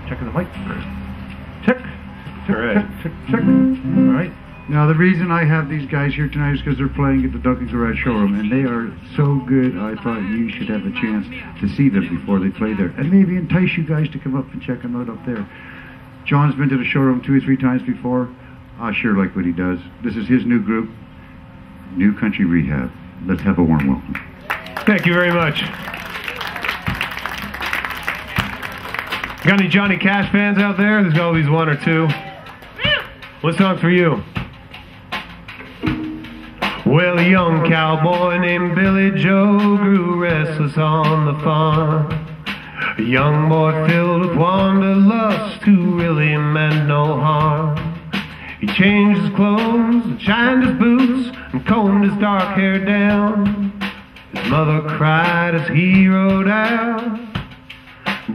Checking the mic. Check. All right. Check. All right. Now, the reason I have these guys here tonight is because they're playing at the Duncan Garage Showroom, and they are so good, I thought you should have a chance to see them before they play there, and maybe entice you guys to come up and check them out up there. John's been to the showroom 2 or 3 times before. I sure like what he does. This is his new group, New Country Rehab. Let's have a warm welcome. Thank you very much. Got any Johnny Cash fans out there? There's always one or two. What song's for you? Well, a young cowboy named Billy Joe grew restless on the farm. A young boy filled with wanderlust who really meant no harm. He changed his clothes and shined his boots and combed his dark hair down. His mother cried as he rode out,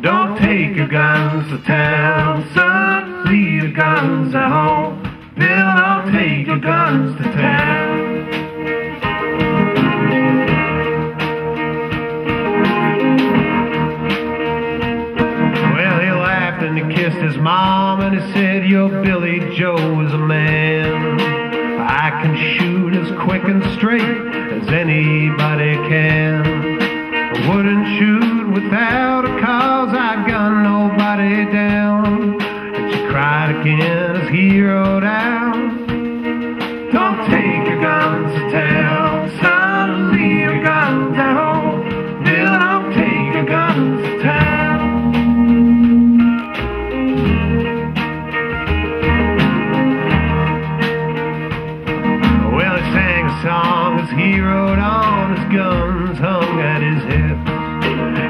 "Don't take your guns to town, son, leave your guns at home. Bill, don't take your guns to town." Well, he laughed and he kissed his mom and he said, "Your Billy Joe is a man. I can shoot as quick and straight as anybody can. I wouldn't shoot without a cause, I'd gun nobody down." And she cried again as he rode out, "Don't take your guns to town, son, leave your guns at home. Bill, don't take your guns to town." Well, he sang a song as he rode on, his guns hung at his hip.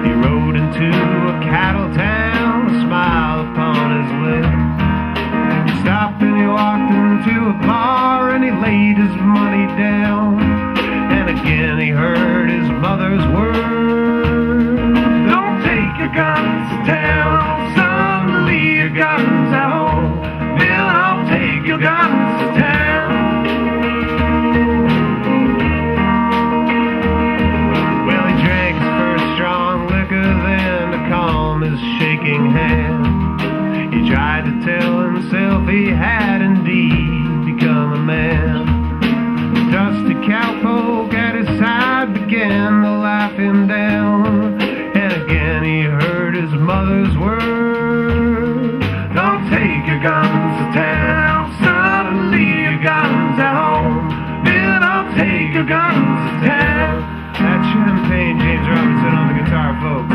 He rode into a cattle town, a smile upon his lips. He stopped and he walked into a bar and he laid his money down. And again he heard his mother's words, "Don't take your guns to town, son, leave your guns at home. Bill, don't take your guns to town." Well, he drank his first strong liquor then to calm his shaking hand. He tried to tell himself he had indeed become a man. The dusty cowpoke at his side began to laugh him down. And again he heard his mother's words, "Don't take your guns to town, son, leave your guns at home. Bill, don't take your guns to town." That's Champagne James Robinson on the guitar, folks.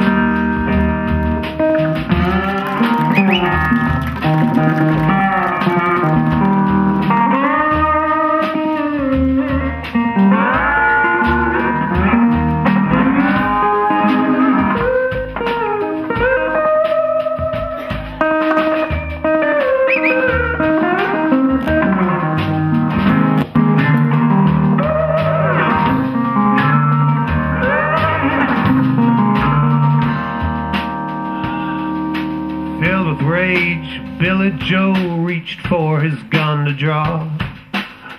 Filled with rage, Billy Joe reached for his gun to draw.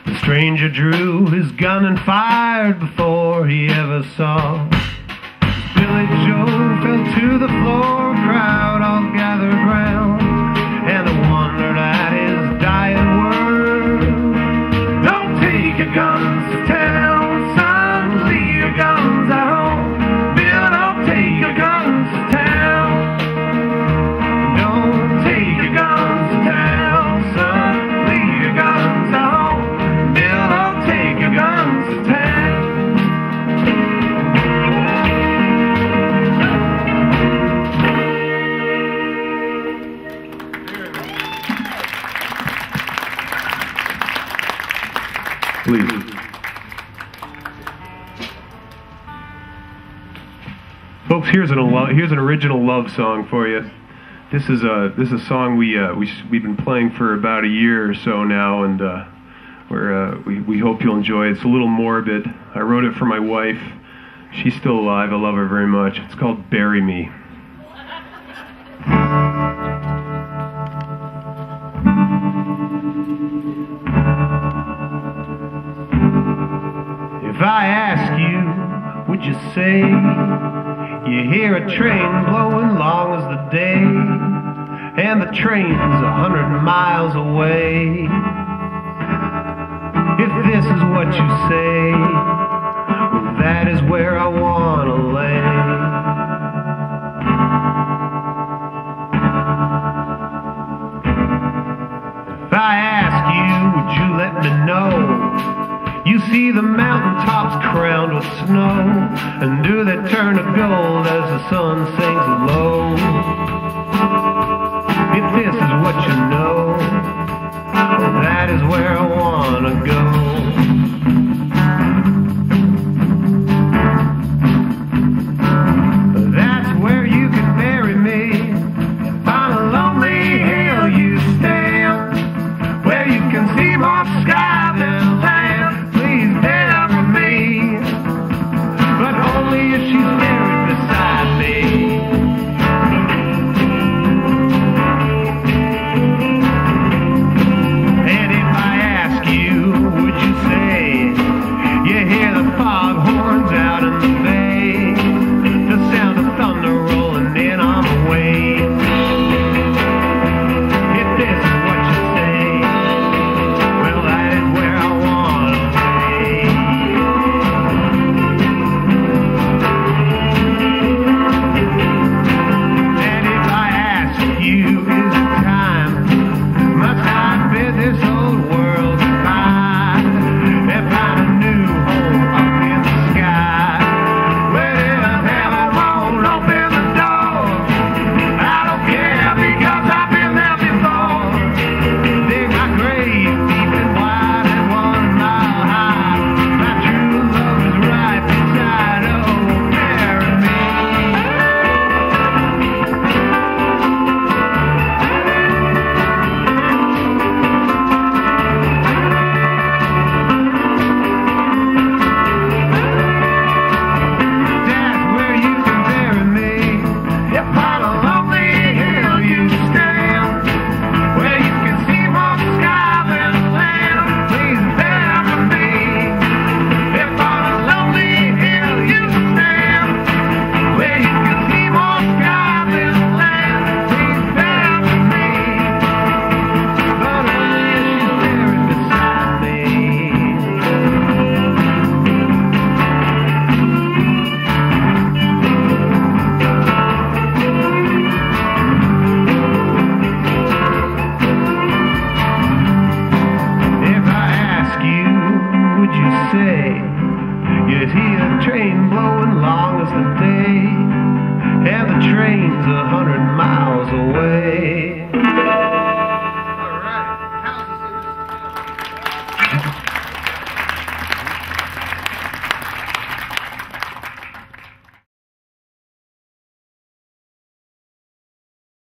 The stranger drew his gun and fired before he ever saw. Billy Joe fell to the floor, a crowd all gathered round, and they wondered at his dying words. "Don't take your guns to town, son, leave your guns at home. Bill, don't take your guns to town. Don't take your guns to town, son, leave your guns at home. Bill, don't take your guns to town." Please. Folks, here's an original love song for you. This is a song we've been playing for about a year or so now, and we hope you'll enjoy it. It's a little morbid. I wrote it for my wife. She's still alive. I love her very much. It's called "Bury Me." If I ask you would you say you hear a train blowing long as the day, and the train's 100 miles away? If this is what you say, well, that is where I wanna lay. If I ask you, would you let me know? You see the mountaintops crowned with snow, and do they turn to gold as the sun sinks low? If this is what you know, that is where I wanna go. That's where you can bury me. On a lonely hill you stand, where you can see more sky than land. Please bury me, but only if she's buried beside me. And if I ask you, would you say you hear the foghorns out in the bay, the sound of thunder rolling in on the waves? If this is what you say, well, that is where I wanna lay. And if I ask you, is it time? Must I bid this old world goodbye and find a new home up in the sky? Well, if heaven won't open the door, I don't care because I've been there before. Dig my grave deep and wide and 1 mile high. My true love is right beside, oh, bury me. That's where you can bury me. Upon a lonely hill you stand, where you can see more sky than land. Please bury me. Upon a lonely hill you stand, where you can see more sky than land. Please bury me, but only if she's buried beside me. If I ask you, would you say you hear a train blowing long as the day, and the train's 100 miles